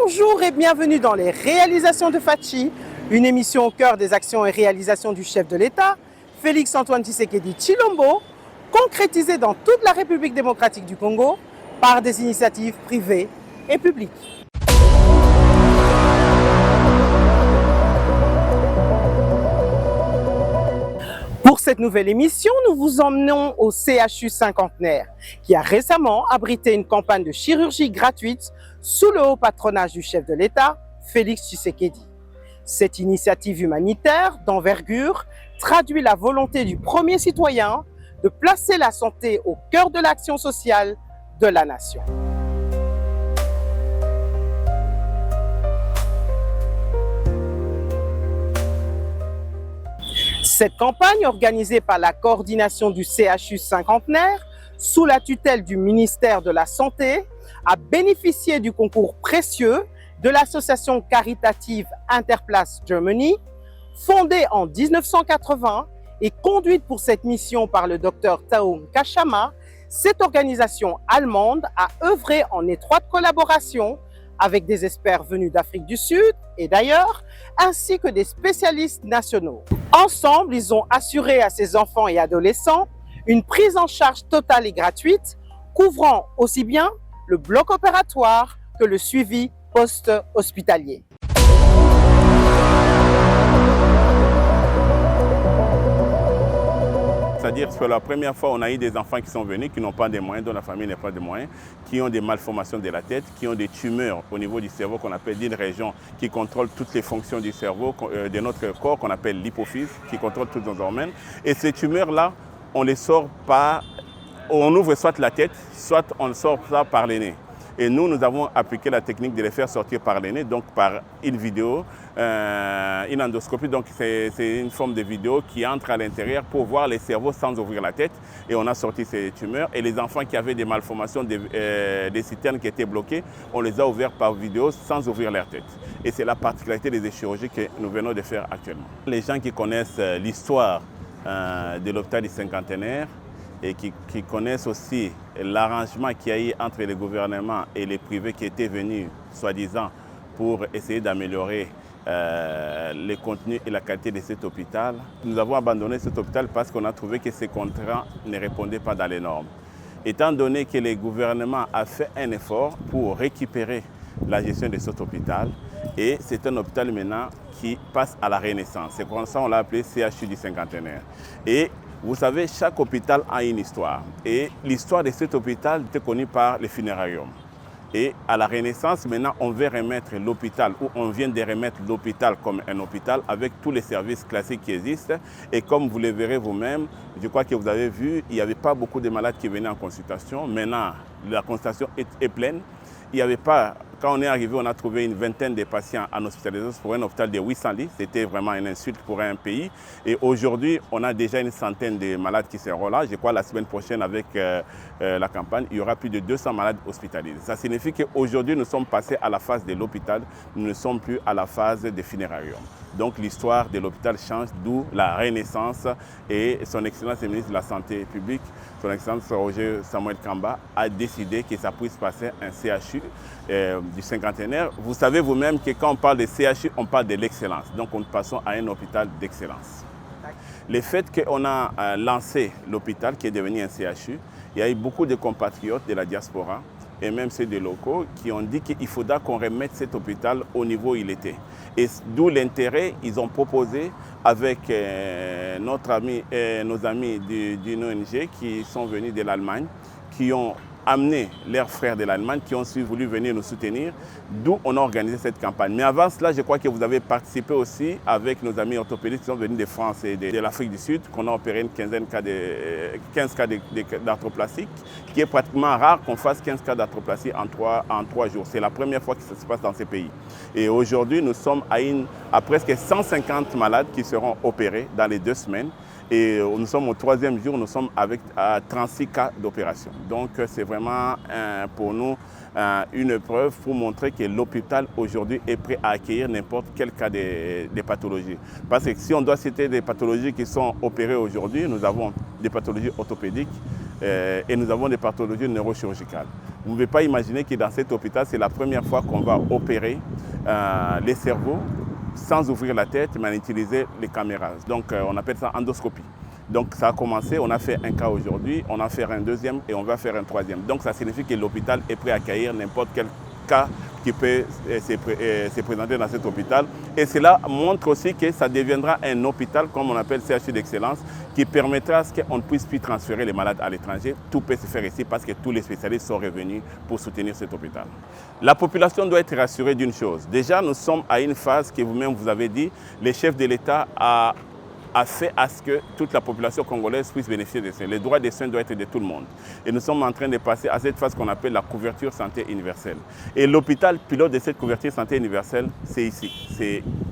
Bonjour et bienvenue dans les réalisations de Fachi, une émission au cœur des actions et réalisations du chef de l'État, Félix-Antoine Tshisekedi Tshilombo, concrétisée dans toute la République démocratique du Congo par des initiatives privées et publiques. Pour cette nouvelle émission, nous vous emmenons au CHU cinquantenaire, qui a récemment abrité une campagne de chirurgie gratuite sous le haut patronage du chef de l'État, Félix Tshisekedi. Cette initiative humanitaire d'envergure traduit la volonté du premier citoyen de placer la santé au cœur de l'action sociale de la nation. Cette campagne, organisée par la coordination du CHU cinquantenaire, sous la tutelle du ministère de la Santé, a bénéficié du concours précieux de l'association caritative Interplace Germany, fondée en 1980 et conduite pour cette mission par le Dr Taoum Kachama. Cette organisation allemande a œuvré en étroite collaboration avec des experts venus d'Afrique du Sud et d'ailleurs, ainsi que des spécialistes nationaux. Ensemble, ils ont assuré à ces enfants et adolescents une prise en charge totale et gratuite, couvrant aussi bien le bloc opératoire que le suivi post-hospitalier. C'est-à-dire que la première fois, on a eu des enfants qui sont venus, qui n'ont pas de moyens, dont la famille n'a pas de moyens, qui ont des malformations de la tête, qui ont des tumeurs au niveau du cerveau qu'on appelle d'une région qui contrôle toutes les fonctions du cerveau, de notre corps, qu'on appelle l'hypophyse, qui contrôle tous nos domaines. Et ces tumeurs-là, on les sort par, on ouvre soit la tête, soit on sort ça par le nez. Et nous avons appliqué la technique de les faire sortir par le nez, donc par une vidéo, une endoscopie. Donc c'est une forme de vidéo qui entre à l'intérieur pour voir les cerveaux sans ouvrir la tête. Et on a sorti ces tumeurs. Et les enfants qui avaient des malformations, des citernes qui étaient bloquées, on les a ouverts par vidéo sans ouvrir leur tête. Et c'est la particularité des chirurgies que nous venons de faire actuellement. Les gens qui connaissent l'histoire de l'hôpital du cinquantenaire, et qui connaissent aussi l'arrangement qu'il y a eu entre les gouvernements et les privés qui étaient venus, soi-disant, pour essayer d'améliorer les contenus et la qualité de cet hôpital. Nous avons abandonné cet hôpital parce qu'on a trouvé que ces contrats ne répondaient pas dans les normes. Étant donné que le gouvernement a fait un effort pour récupérer la gestion de cet hôpital, et c'est un hôpital maintenant qui passe à la renaissance. C'est pour ça qu'on l'a appelé CHU du cinquantenaire. Et vous savez, chaque hôpital a une histoire. Et l'histoire de cet hôpital était connue par les funérariums. Et à la Renaissance, maintenant, on veut remettre l'hôpital, ou on vient de remettre l'hôpital comme un hôpital avec tous les services classiques qui existent. Et comme vous le verrez vous-même, je crois que vous avez vu, il n'y avait pas beaucoup de malades qui venaient en consultation. Maintenant, la consultation est pleine. Il n'y avait pas, quand on est arrivé, on a trouvé une vingtaine de patients en hospitalisation pour un hôpital de 800 lits. C'était vraiment une insulte pour un pays. Et aujourd'hui, on a déjà une centaine de malades qui seront là. Je crois la semaine prochaine, avec la campagne, il y aura plus de 200 malades hospitalisés. Ça signifie qu'aujourd'hui, nous sommes passés à la phase de l'hôpital. Nous ne sommes plus à la phase des funérariums. Donc l'histoire de l'hôpital change, d'où la renaissance. Et son Excellence le ministre de la Santé publique, son Excellence Roger Samuel Kamba, a décidé que ça puisse passer un CHU du cinquantenaire. Vous savez vous-même que quand on parle de CHU, on parle de l'excellence. Donc nous passons à un hôpital d'excellence. Le fait qu'on a lancé l'hôpital qui est devenu un CHU, il y a eu beaucoup de compatriotes de la diaspora et même ceux des locaux qui ont dit qu'il faudra qu'on remette cet hôpital au niveau où il était. Et d'où l'intérêt, ils ont proposé avec nos amis d'une ONG qui sont venus de l'Allemagne, qui ont amené leurs frères de l'Allemagne, qui ont voulu venir nous soutenir, d'où on a organisé cette campagne. Mais avant cela, je crois que vous avez participé aussi avec nos amis orthopédistes qui sont venus de France et de l'Afrique du Sud, qu'on a opéré une 15 cas d'arthroplastie, qui est pratiquement rare qu'on fasse 15 cas d'arthroplastie en 3 jours. C'est la première fois que ça se passe dans ces pays. Et aujourd'hui, nous sommes à presque 150 malades qui seront opérés dans les 2 semaines. Et nous sommes au 3e jour, nous sommes avec 36 cas d'opération. Donc c'est vraiment pour nous une preuve pour montrer que l'hôpital aujourd'hui est prêt à accueillir n'importe quel cas de pathologie. Parce que si on doit citer des pathologies qui sont opérées aujourd'hui, nous avons des pathologies orthopédiques et nous avons des pathologies neurochirurgicales. Vous ne pouvez pas imaginer que dans cet hôpital, c'est la première fois qu'on va opérer les cerveaux sans ouvrir la tête, mais en utilisant les caméras. Donc on appelle ça endoscopie. Donc ça a commencé, on a fait un cas aujourd'hui, on en fait un deuxième et on va faire un troisième. Donc ça signifie que l'hôpital est prêt à accueillir n'importe quel cas qui peut se présenter dans cet hôpital. Et cela montre aussi que ça deviendra un hôpital, comme on appelle CHU d'excellence, qui permettra à ce qu'on ne puisse plus transférer les malades à l'étranger. Tout peut se faire ici parce que tous les spécialistes sont revenus pour soutenir cet hôpital. La population doit être rassurée d'une chose. Déjà, nous sommes à une phase que vous-même vous avez dit, les chefs de l'État a fait à ce que toute la population congolaise puisse bénéficier de soins. Les droits des soins doivent être de tout le monde. Et nous sommes en train de passer à cette phase qu'on appelle la couverture santé universelle. Et l'hôpital pilote de cette couverture santé universelle, c'est ici.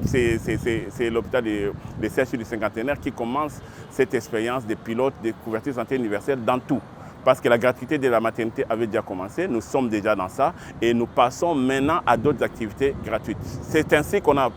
C'est l'hôpital de CHU du Cinquantenaire qui commence cette expérience de pilote de couverture santé universelle dans tout. Parce que la gratuité de la maternité avait déjà commencé, nous sommes déjà dans ça et nous passons maintenant à d'autres activités gratuites. C'est ainsi qu'on a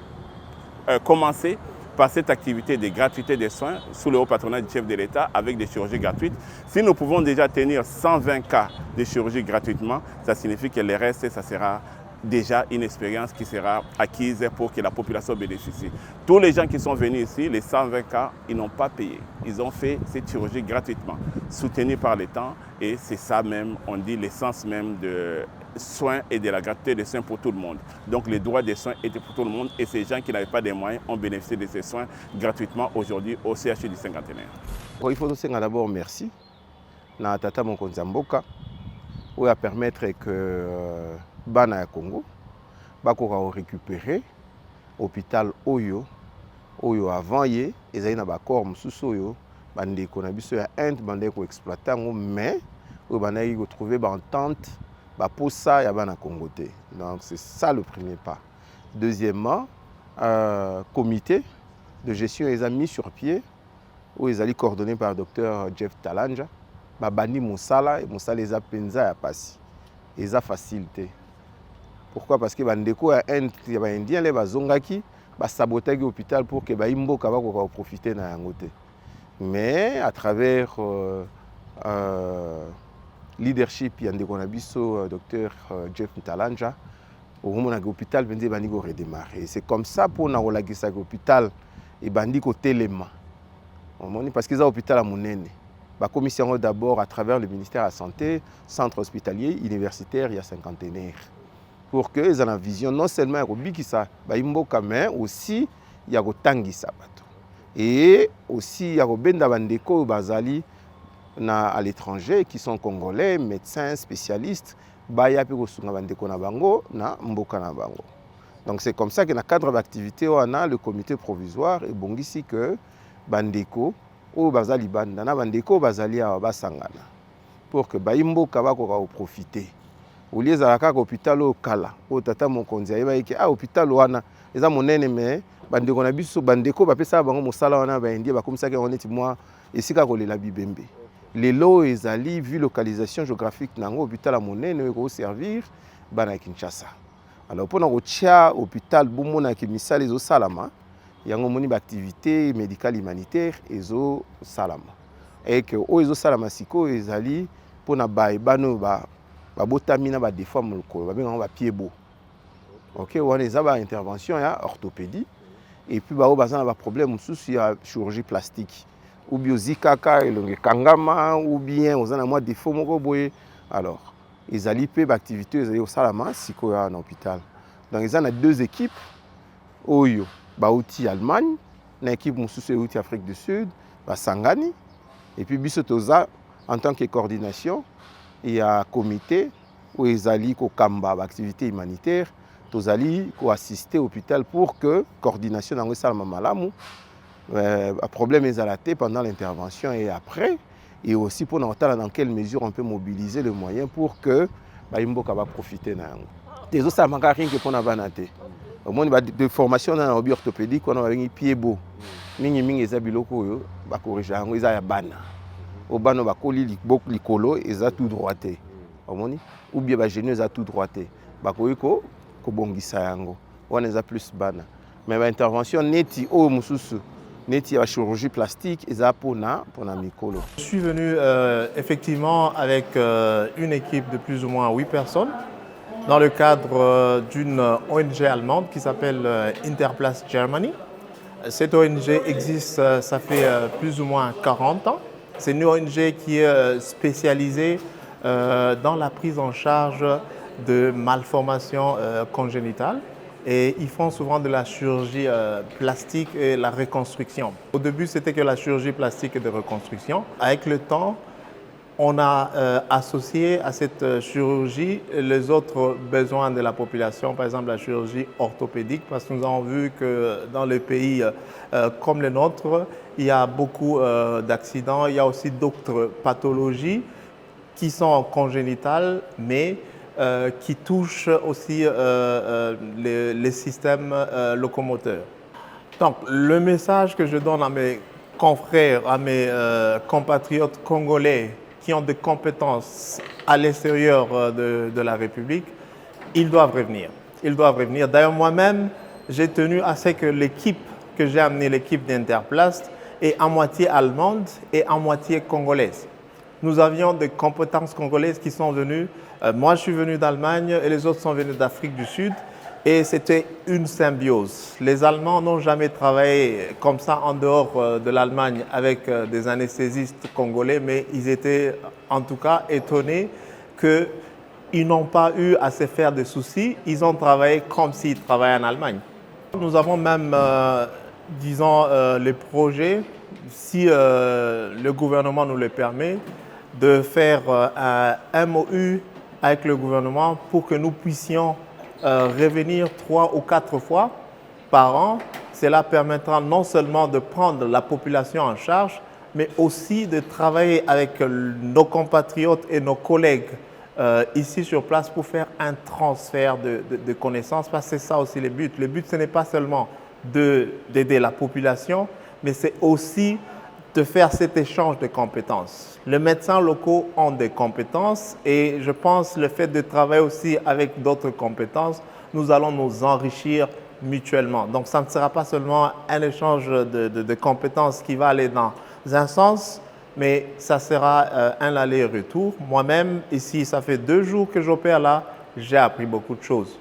commencé par cette activité de gratuité des soins sous le haut patronat du chef de l'État avec des chirurgies gratuites. Si nous pouvons déjà tenir 120 cas de chirurgie gratuitement, ça signifie que le reste, ça sera déjà une expérience qui sera acquise pour que la population bénéficie. Tous les gens qui sont venus ici, les 120 cas, ils n'ont pas payé. Ils ont fait cette chirurgie gratuitement, soutenue par l'État. Et c'est ça même, on dit, l'essence même de soins et de la gratuité des soins pour tout le monde. Donc les droits des soins étaient pour tout le monde et ces gens qui n'avaient pas les moyens ont bénéficié de ces soins gratuitement aujourd'hui au CHU du Cinquantenaire. Il faut aussi d'abord merci à Tata Mokonzi Mboka pour permettre que Bana Congo va récupérer l'hôpital Oyo avant et ils ont un corps Oyo bande qu'on a biso ya Inde bande ko exploiter mais on a retrouvé entente pour ça, il y a un Congo. Donc c'est ça le premier pas. Deuxièmement, comité de gestion les a mis sur pied, où ils allaient coordonnés par le docteur Jeff Talanja. Bani Moussala et Moussala les a penza à passer. Ils a facilité. Pourquoi? Parce que bandeko ya Indien les bazongaki ba saboter l'hôpital pour que ba imbo kaba ko profiter na yangote. Mais à travers leadership yande konabiso docteur Jeff Talanja au moment où l'hôpital venait bandi ko redémarrer. C'est comme ça pour na relagisa l'hôpital et bandi ko telema. Parce qu'ils ont l'hôpital à Mounene. La commission d'abord à travers le ministère de la Santé, centre hospitalier, universitaire, il y a cinquantenaire. Pour que ils aient la vision non seulement mais aussi il y a Tangi Sabato. Et aussi il y a Benda Bandeko Bazali à l'étranger qui sont congolais, médecins, spécialistes, Baya Pirosunga Bandeko na bango na Mboka na bango. Donc c'est comme ça que dans le cadre d'activité on a le comité provisoire et bon ici que Bandeko ou bazali banda na bandeko bazali a basangana pour que baimbo kabako ka profiter au lieu za ka hôpital au kala au tata Mokonzi ayeba ke hôpital wana eza monene mais bandeko na biso bandeko ba pesa bango mosala wana ba indie ba komisa ke oneti moi esika kolela bibembe lelo ezali vu localisation géographique nango hôpital a monene ko servir bana Kinshasa. Alors pour na kotia hôpital bomona ki misala ezo salama yango moni activité médicale humanitaire ezo salama et que ezo salama siko ezali pona bano ba botamina ba défaut molko ba benga ba pied beau. OK on eza ba intervention ya orthopédie et puis ba bazana ba problème sous ya chirurgie plastique ou biozikaka elonge kangama ou bien ozana moi défaut moko boye alors ezali pe ba activité ezali au salama siko ya na hôpital. Donc ils ont deux équipes oyo Baouti Allemagne, une équipe Moussoussou Outi Afrique du Sud, Sangani, et puis Bissotoza en tant que coordination, il y a un comité où ils allaient au Kamba, activité humanitaire, ils allaient assister à l'hôpital pour que la coordination dans le Salma Malamou, un problème est arrêté pendant l'intervention et après, et aussi pour nous dans quelle mesure on peut mobiliser les moyens pour que Baimbo va profiter. Les autres, ça ne manque rien que pour nous. Au moins de formation dans l'orthopédique, on a un pied beau. Mingi eza biloko yo ba corriger yango eza ya bana. Au bano ba koli likolo eza tout droité. Omoni ou bien ba genou eza tout droité. Ba koyiko ko bongisa yango. On eza plus bana. Mais ba intervention neti o mususu neti ya chirurgie plastique eza pona mikolo. Je suis venu effectivement avec une équipe de plus ou moins 8 personnes dans le cadre d'une ONG allemande qui s'appelle Interplast Germany. Cette ONG existe, ça fait plus ou moins 40 ans. C'est une ONG qui est spécialisée dans la prise en charge de malformations congénitales. Et ils font souvent de la chirurgie plastique et la reconstruction. Au début, c'était que la chirurgie plastique et de reconstruction. Avec le temps, on a associé à cette chirurgie les autres besoins de la population, par exemple la chirurgie orthopédique, parce que nous avons vu que dans les pays comme le nôtre, il y a beaucoup d'accidents, il y a aussi d'autres pathologies qui sont congénitales, mais qui touchent aussi les systèmes locomoteurs. Donc, le message que je donne à mes confrères, à mes compatriotes congolais qui ont des compétences à l'extérieur de la République, ils doivent revenir. Ils doivent revenir. D'ailleurs, moi-même, j'ai tenu à ce que l'équipe que j'ai amenée, l'équipe d'Interplast, est à moitié allemande et à moitié congolaise. Nous avions des compétences congolaises qui sont venues. Moi, je suis venu d'Allemagne et les autres sont venus d'Afrique du Sud. Et c'était une symbiose. Les Allemands n'ont jamais travaillé comme ça en dehors de l'Allemagne avec des anesthésistes congolais, mais ils étaient en tout cas étonnés qu'ils n'ont pas eu à se faire de soucis. Ils ont travaillé comme s'ils travaillaient en Allemagne. Nous avons même, disons, les projets, si le gouvernement nous le permet, de faire un MOU avec le gouvernement pour que nous puissions revenir 3 ou 4 fois par an. Cela permettra non seulement de prendre la population en charge, mais aussi de travailler avec nos compatriotes et nos collègues ici sur place pour faire un transfert de connaissances, parce que c'est ça aussi le but. Le but, ce n'est pas seulement d'aider la population, mais c'est aussi de faire cet échange de compétences. Les médecins locaux ont des compétences et je pense que le fait de travailler aussi avec d'autres compétences, nous allons nous enrichir mutuellement. Donc ça ne sera pas seulement un échange de compétences qui va aller dans un sens, mais ça sera un aller-retour. Moi-même, ici, ça fait 2 jours que j'opère là, j'ai appris beaucoup de choses.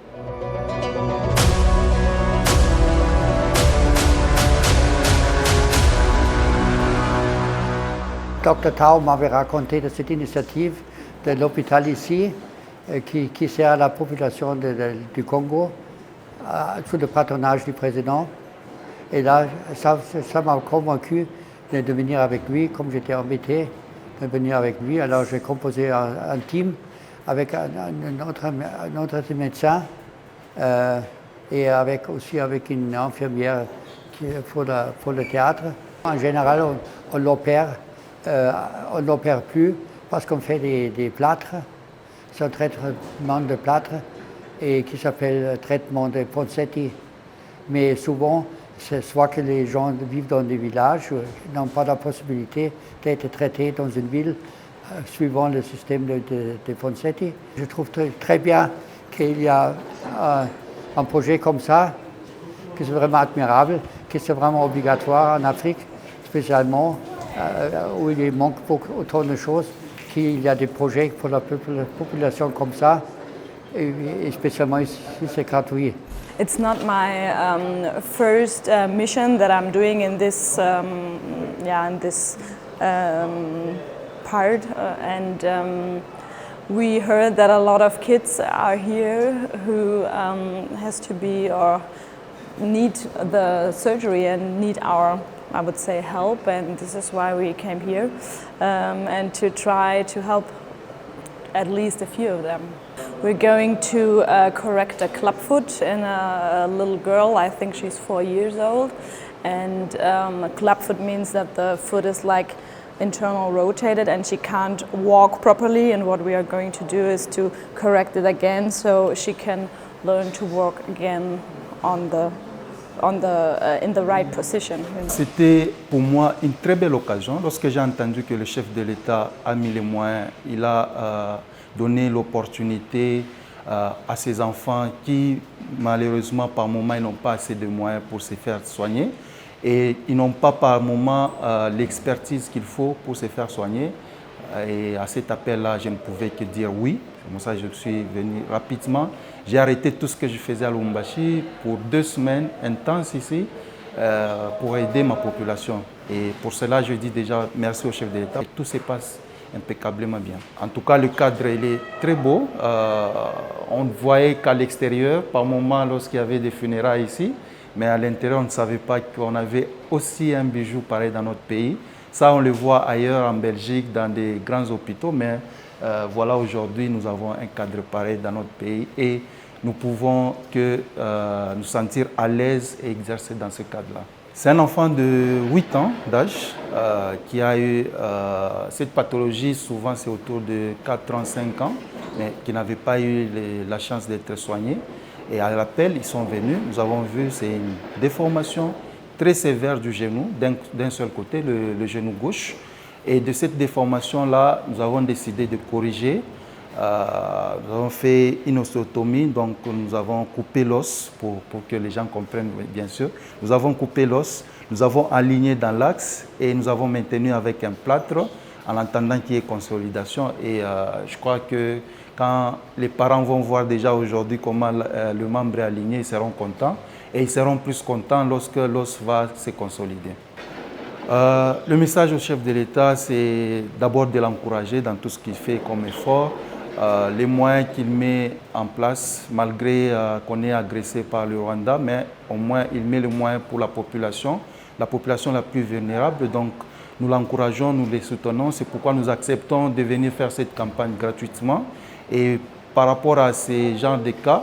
Dr Tao m'avait raconté de cette initiative de l'hôpital ici qui sert à la population du Congo sous le patronage du président. Et là, ça m'a convaincu de venir avec lui, comme j'étais invité de venir avec lui. Alors j'ai composé un team avec un autre médecin et aussi avec une infirmière pour le théâtre. En général, on n'opère plus parce qu'on fait des plâtres. C'est un traitement de plâtre et qui s'appelle traitement de Ponseti. Mais souvent, c'est soit que les gens vivent dans des villages, n'ont pas la possibilité d'être traités dans une ville suivant le système de Ponseti. Je trouve très bien qu'il y a un projet comme ça, que c'est vraiment admirable, que c'est vraiment obligatoire en Afrique, spécialement où il manque autant de choses, qu'il y a des projets pour la population comme ça, et spécialement ici, c'est gratuit. It's not my first mission that I'm doing in this, part, and we heard that a lot of kids are here who has to be or need the surgery and need our, I would say, help, and this is why we came here, and to try to help at least a few of them. We're going to correct a clubfoot in a little girl. I think she's 4 years old, and a clubfoot means that the foot is like internal rotated and she can't walk properly, and what we are going to do is to correct it again so she can learn to walk again in the right position. C'était pour moi une très belle occasion. Lorsque j'ai entendu que le chef de l'État a mis les moyens, il a donné l'opportunité à ces enfants qui, malheureusement, par moment, n'ont pas assez de moyens pour se faire soigner. et ils n'ont pas par moment l'expertise qu'il faut pour se faire soigner. Et à cet appel-là, je ne pouvais que dire oui. C'est pour ça que je suis venu rapidement. J'ai arrêté tout ce que je faisais à Lubumbashi pour 2 semaines intenses ici pour aider ma population. Et pour cela, je dis déjà merci au chef de l'État. Tout se passe impeccablement bien. En tout cas, le cadre il est très beau. On ne voyait qu'à l'extérieur, par moment, lorsqu'il y avait des funérailles ici. Mais à l'intérieur, on ne savait pas qu'on avait aussi un bijou pareil dans notre pays. Ça, on le voit ailleurs en Belgique, dans des grands hôpitaux, mais voilà, aujourd'hui, nous avons un cadre pareil dans notre pays et nous pouvons nous sentir à l'aise et exercer dans ce cadre-là. C'est un enfant de 8 ans d'âge qui a eu cette pathologie, souvent c'est autour de 4 ans, 5 ans, mais qui n'avait pas eu la chance d'être soigné. Et à l'appel, ils sont venus, nous avons vu, c'est une déformation très sévère du genou, d'un seul côté, le genou gauche. Et de cette déformation-là, nous avons décidé de corriger. Nous avons fait une ostéotomie, donc nous avons coupé l'os pour que les gens comprennent bien sûr. Nous avons coupé l'os, nous avons aligné dans l'axe et nous avons maintenu avec un plâtre en attendant qu'il y ait consolidation. Et je crois que quand les parents vont voir déjà aujourd'hui comment le membre est aligné, ils seront contents. Et ils seront plus contents lorsque l'os va se consolider. Le message au chef de l'État, c'est d'abord de l'encourager dans tout ce qu'il fait comme effort. Les moyens qu'il met en place, malgré qu'on est agressé par le Rwanda, mais au moins il met les moyens pour la population la plus vulnérable. Donc nous l'encourageons, nous les soutenons. C'est pourquoi nous acceptons de venir faire cette campagne gratuitement. Et par rapport à ces genres de cas,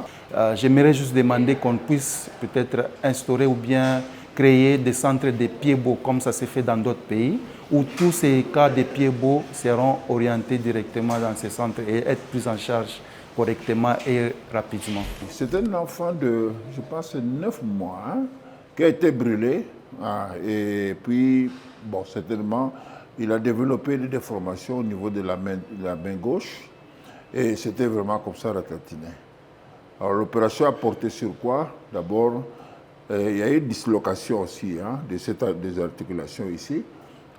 j'aimerais juste demander qu'on puisse peut-être instaurer ou bien créer des centres de pieds-beaux comme ça s'est fait dans d'autres pays, où tous ces cas de pieds-beaux seront orientés directement dans ces centres et être pris en charge correctement et rapidement. C'est un enfant de, je pense, 9 mois qui a été brûlé. Et puis, bon, certainement, il a développé des déformations au niveau de la main gauche. Et c'était vraiment comme ça ratatiné. Alors l'opération a porté sur quoi? D'abord, il y a eu une dislocation aussi des articulations ici.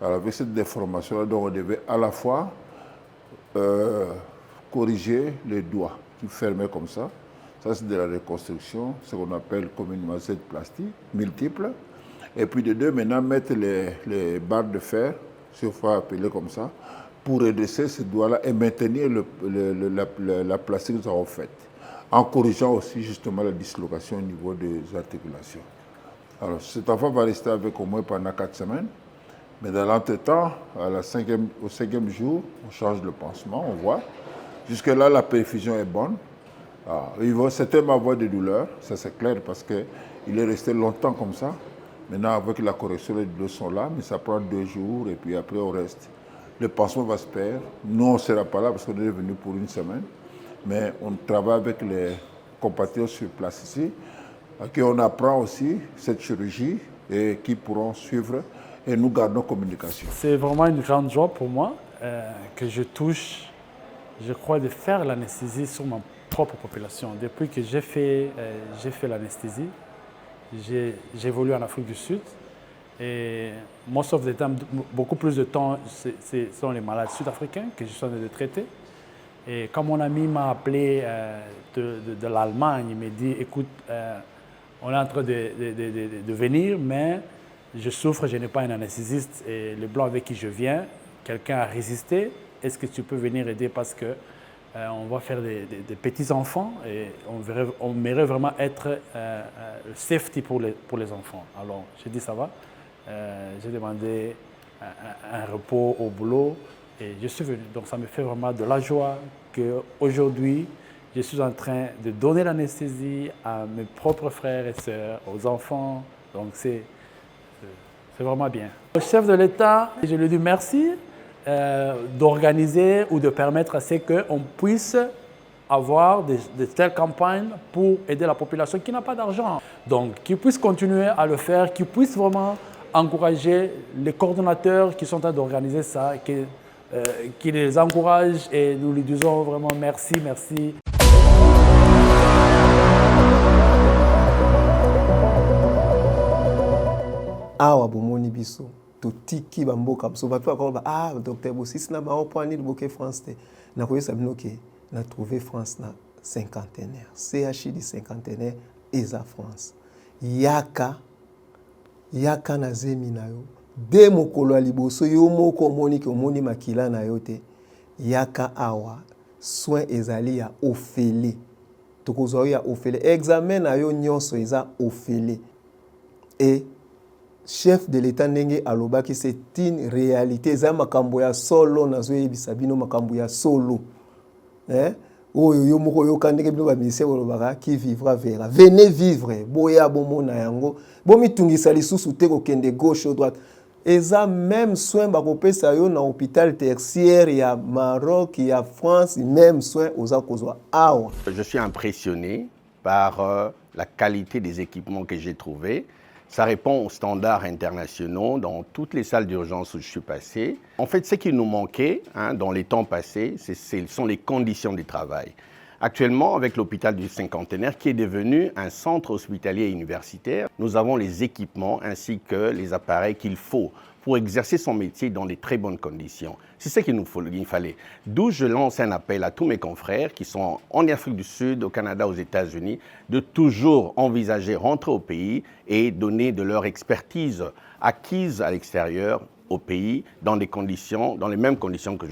Alors avec cette déformation, donc on devait à la fois corriger les doigts qui fermaient comme ça. Ça c'est de la reconstruction, ce qu'on appelle communément cette plastique multiple. Et puis de deux, maintenant mettre les barres de fer, si on peut appeler comme ça, pour redresser ces doigts-là et maintenir la plastique que nous avons faite, en corrigeant aussi justement la dislocation au niveau des articulations. Alors cet enfant va rester avec au moins pendant 4 semaines, mais dans l'entretemps, au 5e jour, on change le pansement, on voit. Jusque-là, la perfusion est bonne. Il va certainement avoir des douleurs, ça c'est clair, parce qu'il est resté longtemps comme ça. Maintenant, avec la correction, les douleurs sont là, mais ça prend 2 jours et puis après on reste. Le pansement va se perdre. Nous, on ne sera pas là parce qu'on est venu pour 1 semaine. Mais on travaille avec les compatriotes sur place ici, à qui on apprend aussi cette chirurgie et qui pourront suivre et nous gardons communication. C'est vraiment une grande joie pour moi que je touche, je crois, de faire l'anesthésie sur ma propre population. Depuis que j'ai fait l'anesthésie, j'évolue en Afrique du Sud. Et most of the time, beaucoup plus de temps, ce sont les malades sud-africains que je suis en train de traiter. Et quand mon ami m'a appelé de l'Allemagne, il m'a dit, écoute, on est en train de venir, mais je souffre, je n'ai pas un anesthésiste. Et le blanc avec qui je viens, quelqu'un a résisté. Est-ce que tu peux venir aider parce que on va faire des petits-enfants et on mairait vraiment être safety pour les enfants. Alors, j'ai dit, ça va. J'ai demandé un repos au boulot et je suis venu. Donc ça me fait vraiment de la joie qu'aujourd'hui, je suis en train de donner l'anesthésie à mes propres frères et sœurs, aux enfants. Donc c'est vraiment bien. Au chef de l'État, je lui dis merci d'organiser ou de permettre à ce qu'on puisse avoir de telles campagnes pour aider la population qui n'a pas d'argent. Donc qu'ils puissent continuer à le faire, qu'ils puissent vraiment encourager les coordonnateurs qui sont en train d'organiser ça, qui les encouragent et nous lui disons vraiment merci, merci. Awa bomoni biso totiki bamboka biso bato bakoloba ah docteur Bosisi na baopoani liboke France te nakoyesa bino ke na trouvé France na cinquantenaire CHI du cinquantenaire eza France yaka na zemi na yo de mokolo ya liboso yo moko omoni ke omoni makila na yo te yaka awa soin ezali ya ofele tokozwa ya ofele examen na yo nyonso eza ofele et chef de l'état ndenge alobaki c'est une réalité eza makambo ya solo nazoyebisa bino makambo ya solo oyo yo moko yo kandeke bino ba ministère olobaka qui vivra verra venez vivre boya bomona yango bomitungisa lisusu te kokende gauche ou droite eza même soin bakopesa yo na hôpital tertiaire ya Maroc ya France même soin oza kozwa awa. Je suis impressionné par la qualité des équipements que j'ai trouvés. Ça répond aux standards internationaux dans toutes les salles d'urgence où je suis passé. En fait, ce qui nous manquait dans les temps passés, ce sont les conditions du travail. Actuellement, avec l'hôpital du Cinquantenaire, qui est devenu un centre hospitalier universitaire, nous avons les équipements ainsi que les appareils qu'il faut pour exercer son métier dans de très bonnes conditions. C'est ce qu'il fallait. D'où je lance un appel à tous mes confrères qui sont en Afrique du Sud, au Canada, aux États-Unis, de toujours envisager rentrer au pays et donner de leur expertise acquise à l'extérieur au pays dans des conditions, dans les mêmes conditions que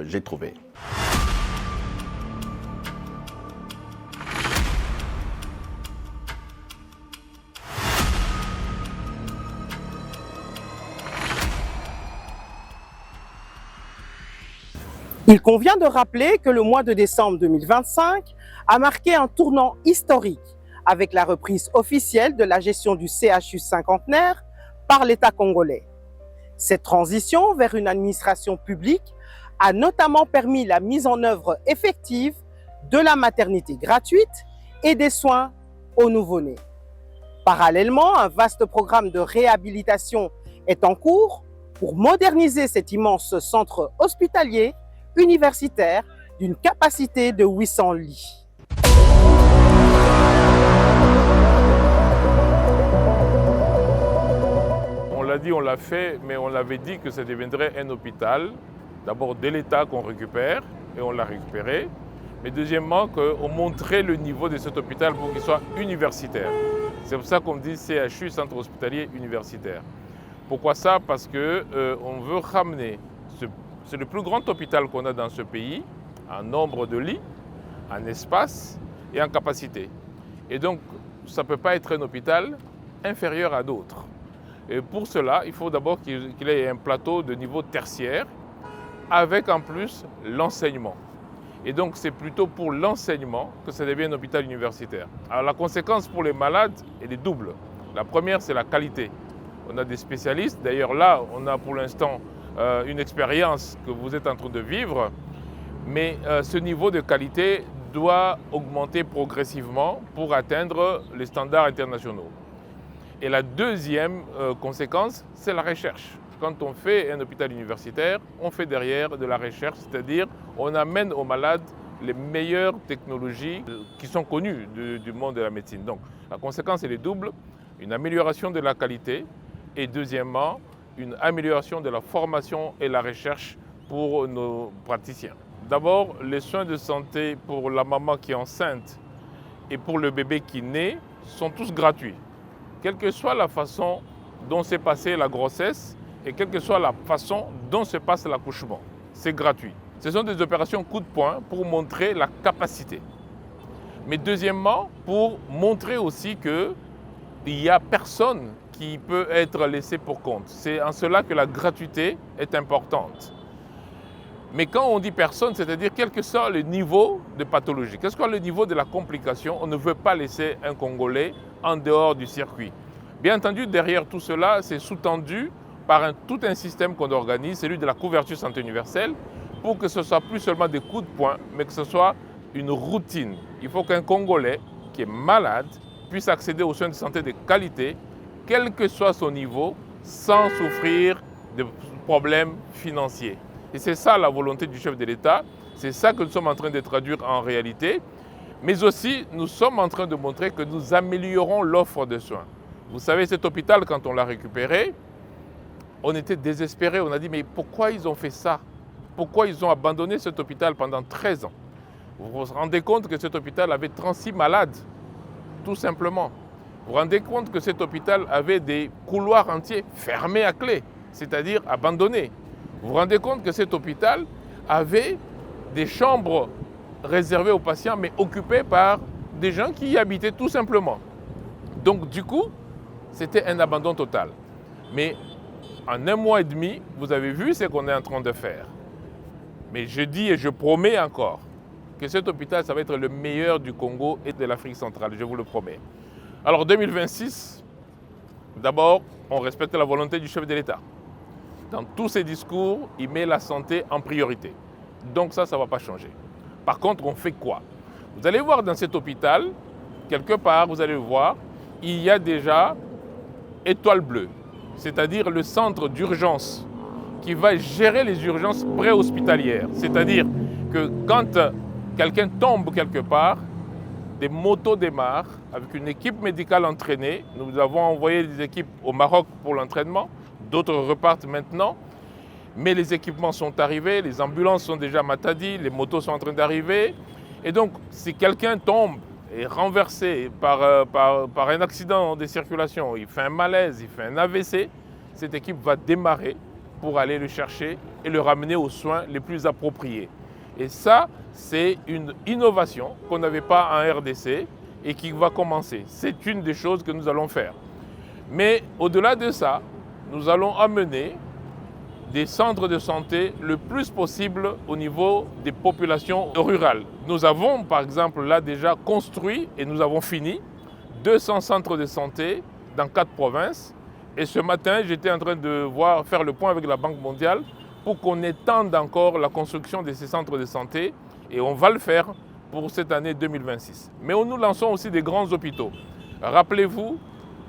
j'ai trouvées. Il convient de rappeler que le mois de décembre 2025 a marqué un tournant historique avec la reprise officielle de la gestion du CHU cinquantenaire par l'État congolais. Cette transition vers une administration publique a notamment permis la mise en œuvre effective de la maternité gratuite et des soins aux nouveau-nés. Parallèlement, un vaste programme de réhabilitation est en cours pour moderniser cet immense centre hospitalier universitaire d'une capacité de 800 lits. On l'a dit, on l'a fait, mais on l'avait dit que ça deviendrait un hôpital, d'abord de l'État qu'on récupère, et on l'a récupéré, mais deuxièmement qu'on montrait le niveau de cet hôpital pour qu'il soit universitaire. C'est pour ça qu'on dit CHU, Centre Hospitalier Universitaire. Pourquoi ça? Parce qu'on veut ramener c'est le plus grand hôpital qu'on a dans ce pays, en nombre de lits, en espace et en capacité. Et donc, ça ne peut pas être un hôpital inférieur à d'autres. Et pour cela, il faut d'abord qu'il ait un plateau de niveau tertiaire, avec en plus l'enseignement. Et donc, c'est plutôt pour l'enseignement que ça devient un hôpital universitaire. Alors, la conséquence pour les malades, elle est double. La première, c'est la qualité. On a des spécialistes. D'ailleurs, là, on a pour l'instant une expérience que vous êtes en train de vivre, mais ce niveau de qualité doit augmenter progressivement pour atteindre les standards internationaux. Et la deuxième conséquence, c'est la recherche. Quand on fait un hôpital universitaire, on fait derrière de la recherche, c'est-à-dire on amène aux malades les meilleures technologies qui sont connues du monde de la médecine. Donc la conséquence, elle est double, une amélioration de la qualité et deuxièmement, une amélioration de la formation et la recherche pour nos praticiens. D'abord, les soins de santé pour la maman qui est enceinte et pour le bébé qui naît sont tous gratuits. Quelle que soit la façon dont s'est passée la grossesse et quelle que soit la façon dont se passe l'accouchement, c'est gratuit. Ce sont des opérations coup de poing pour montrer la capacité. Mais deuxièmement, pour montrer aussi qu'il n'y a personne qui peut être laissé pour compte. C'est en cela que la gratuité est importante. Mais quand on dit personne, c'est-à-dire quel que soit le niveau de pathologie, quel que soit le niveau de la complication, on ne veut pas laisser un Congolais en dehors du circuit. Bien entendu, derrière tout cela, c'est sous-tendu par tout un système qu'on organise, celui de la couverture santé universelle, pour que ce ne soit plus seulement des coups de poing, mais que ce soit une routine. Il faut qu'un Congolais qui est malade puisse accéder aux soins de santé de qualité, quel que soit son niveau, sans souffrir de problèmes financiers. Et c'est ça la volonté du chef de l'État, c'est ça que nous sommes en train de traduire en réalité, mais aussi nous sommes en train de montrer que nous améliorons l'offre de soins. Vous savez, cet hôpital, quand on l'a récupéré, on était désespérés. On a dit, mais pourquoi ils ont fait ça? Pourquoi ils ont abandonné cet hôpital pendant 13 ans? Vous vous rendez compte que cet hôpital avait 36 malades, tout simplement. Vous vous rendez compte que cet hôpital avait des couloirs entiers fermés à clé, c'est-à-dire abandonnés. Vous vous rendez compte que cet hôpital avait des chambres réservées aux patients, mais occupées par des gens qui y habitaient tout simplement. Donc du coup, c'était un abandon total. Mais en 1 mois et demi, vous avez vu ce qu'on est en train de faire. Mais je dis et je promets encore que cet hôpital, ça va être le meilleur du Congo et de l'Afrique centrale, je vous le promets. Alors 2026, d'abord, on respecte la volonté du chef de l'État. Dans tous ses discours, il met la santé en priorité. Donc ça ne va pas changer. Par contre, on fait quoi? Vous allez voir dans cet hôpital, quelque part, vous allez voir, il y a déjà Étoile Bleue, c'est-à-dire le centre d'urgence qui va gérer les urgences préhospitalières. C'est-à-dire que quand quelqu'un tombe quelque part, des motos démarrent avec une équipe médicale entraînée. Nous avons envoyé des équipes au Maroc pour l'entraînement, d'autres repartent maintenant. Mais les équipements sont arrivés, les ambulances sont déjà à Matadi, les motos sont en train d'arriver. Et donc, si quelqu'un tombe et est renversé par un accident de circulation, il fait un malaise, il fait un AVC, cette équipe va démarrer pour aller le chercher et le ramener aux soins les plus appropriés. Et ça, c'est une innovation qu'on n'avait pas en RDC et qui va commencer. C'est une des choses que nous allons faire. Mais au-delà de ça, nous allons amener des centres de santé le plus possible au niveau des populations rurales. Nous avons, par exemple, là déjà construit et nous avons fini 200 centres de santé dans 4 provinces. Et ce matin, j'étais en train de faire le point avec la Banque mondiale pour qu'on étende encore la construction de ces centres de santé. Et on va le faire pour cette année 2026. Mais nous lançons aussi des grands hôpitaux. Rappelez-vous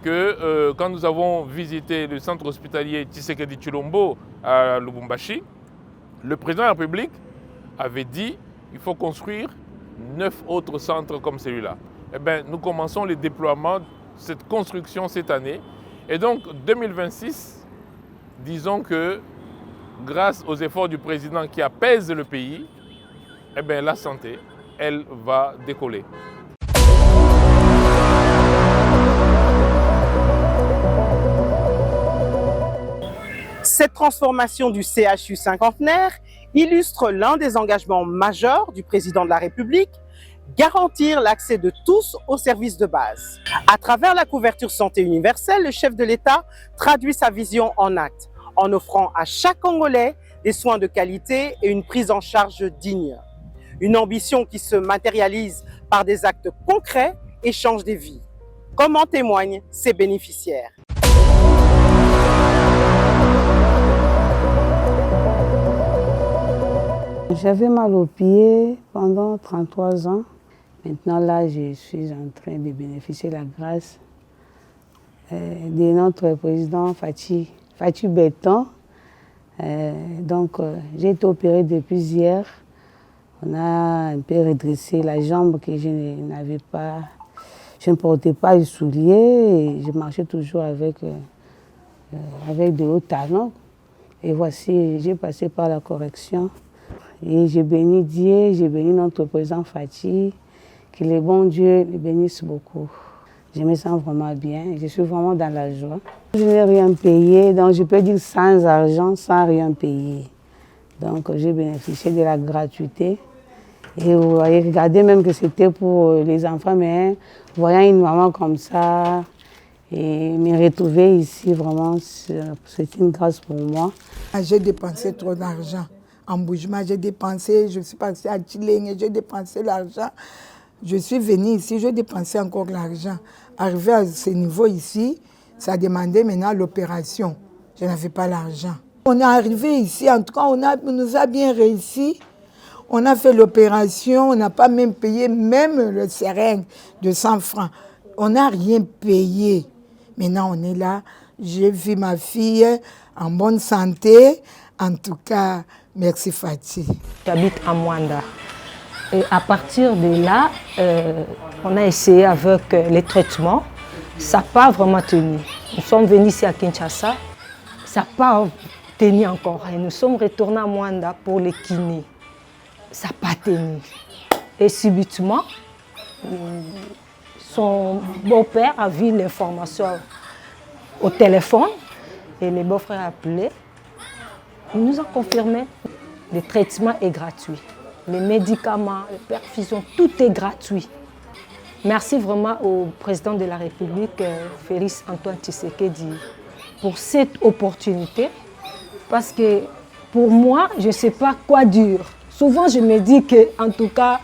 que quand nous avons visité le centre hospitalier Tshisekedi Tshilombo à Lubumbashi, le président de la République avait dit qu'il faut construire 9 autres centres comme celui-là. Eh bien, nous commençons les déploiements de cette construction cette année. Et donc, 2026, disons que grâce aux efforts du président qui apaise le pays, eh bien, la santé, elle va décoller. Cette transformation du CHU cinquantenaire illustre l'un des engagements majeurs du président de la République, garantir l'accès de tous aux services de base. À travers la couverture santé universelle, le chef de l'État traduit sa vision en actes, en offrant à chaque Congolais des soins de qualité et une prise en charge digne. Une ambition qui se matérialise par des actes concrets et change des vies, comme en témoignent ses bénéficiaires. J'avais mal aux pieds pendant 33 ans. Maintenant, là, je suis en train de bénéficier de la grâce de notre président Fachi Béton. J'ai été opérée depuis hier. On a un peu redressé la jambe que je n'avais pas. Je ne portais pas de souliers et je marchais toujours avec de hauts talons. Et voici, j'ai passé par la correction. Et j'ai béni Dieu, j'ai béni notre président Fachi, que le bon Dieu le bénisse beaucoup. Je me sens vraiment bien, je suis vraiment dans la joie. Je n'ai rien payé, donc je peux dire sans argent, sans rien payer. Donc j'ai bénéficié de la gratuité. Et vous voyez, regardez même que c'était pour les enfants, mais voyant une maman comme ça, et me retrouver ici, vraiment, c'est une grâce pour moi. J'ai dépensé trop d'argent. En bougement, j'ai dépensé, je suis passée à Tchileng, j'ai dépensé l'argent. Je suis venue ici, j'ai dépensé encore l'argent. Arrivé à ce niveau ici, ça demandait maintenant l'opération. Je n'avais pas l'argent. On est arrivé ici, en tout cas, on nous a bien réussi. On a fait l'opération, on n'a pas même payé même le seringue de 100 francs. On n'a rien payé. Maintenant, on est là. J'ai vu ma fille en bonne santé. En tout cas, merci Fachi. J'habite à Mwanda. Et à partir de là, on a essayé avec les traitements. ça n'a pas vraiment tenu. Nous sommes venus ici à Kinshasa, ça n'a pas tenu encore. Et nous sommes retournés à Mwanda pour les kinés. Ça n'a pas tenu. Et subitement, son beau-père a vu l'information au téléphone et le beau-frère a appelé. Il nous a confirmé que le traitement est gratuit. Les médicaments, les perfusions, tout est gratuit. Merci vraiment au président de la République, Félix Antoine Tshisekedi, pour cette opportunité. Parce que pour moi, je ne sais pas quoi dire. Souvent, je me dis qu'en tout cas,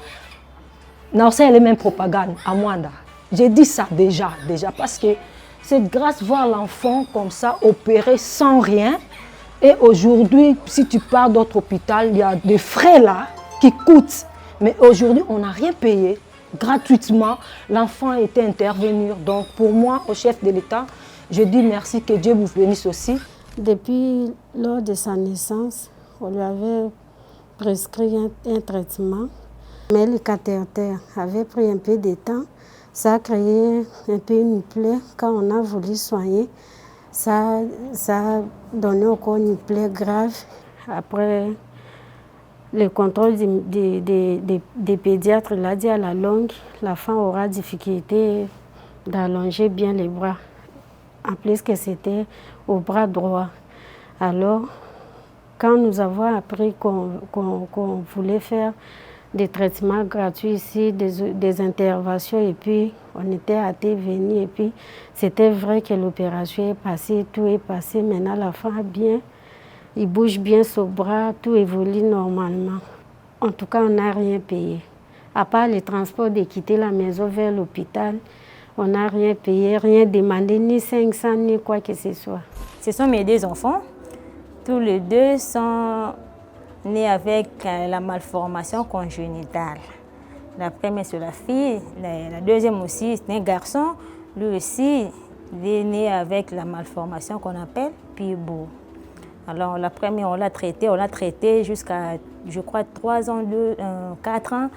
Naosa est la même propagande à Mwanda. J'ai dit ça déjà, parce que c'est grâce à voir l'enfant comme ça opéré sans rien. Et aujourd'hui, si tu pars d'autres hôpitaux, il y a des frais là qui coûtent. Mais aujourd'hui, on n'a rien payé. Gratuitement, l'enfant a été intervenu. Donc pour moi, au chef de l'État, je dis merci, que Dieu vous bénisse aussi. Depuis lors de sa naissance, on lui avait prescrit un traitement. Mais le cathéter avait pris un peu de temps. Ça a créé un peu une plaie. Quand on a voulu soigner, ça a donné encore une plaie grave. Après le contrôle des pédiatres, il a dit à la longue, l'enfant aura difficulté d'allonger bien les bras. En plus que c'était au bras droit. Alors, quand nous avons appris qu'on voulait faire des traitements gratuits ici, des interventions, et puis on était hâtés venir, et puis c'était vrai que l'opération est passée, tout est passé. Maintenant, l'enfant a bien, il bouge bien son bras, tout évolue normalement. En tout cas, on n'a rien payé. À part le transport de quitter la maison vers l'hôpital, on n'a rien payé, rien demandé, ni 500, ni quoi que ce soit. Ce sont mes deux enfants. Tous les deux sont nés avec la malformation congénitale. La première, c'est la fille. La deuxième aussi, c'est un garçon. Lui aussi, il est né avec la malformation qu'on appelle PIBO. Alors, la première, on l'a traité jusqu'à, je crois, 3 ans, 4 ans.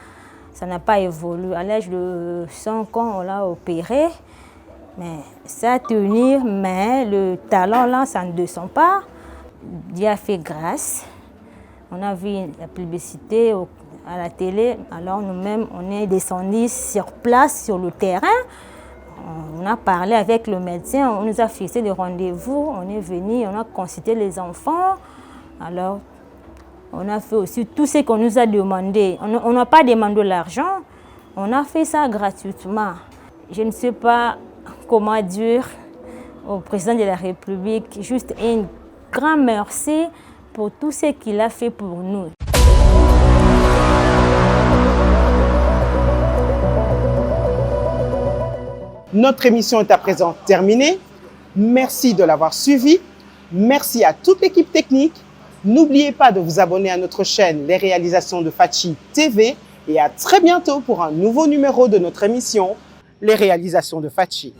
Ça n'a pas évolué. À l'âge de 5 ans, on l'a opéré. Mais ça a tenu, mais le talon là, ça ne descend pas. Dieu a fait grâce. On a vu la publicité à la télé. Alors nous-mêmes, on est descendus sur place, sur le terrain. On a parlé avec le médecin, on nous a fixé des rendez-vous. On est venu, on a consulté les enfants. Alors, on a fait aussi tout ce qu'on nous a demandé. On n'a pas demandé l'argent, on a fait ça gratuitement. Je ne sais pas comment dire au président de la République, juste un grand merci pour tout ce qu'il a fait pour nous. Notre émission est à présent terminée. Merci de l'avoir suivi. Merci à toute l'équipe technique. N'oubliez pas de vous abonner à notre chaîne Les Réalisations de Fatchi TV et à très bientôt pour un nouveau numéro de notre émission Les Réalisations de Fatchi.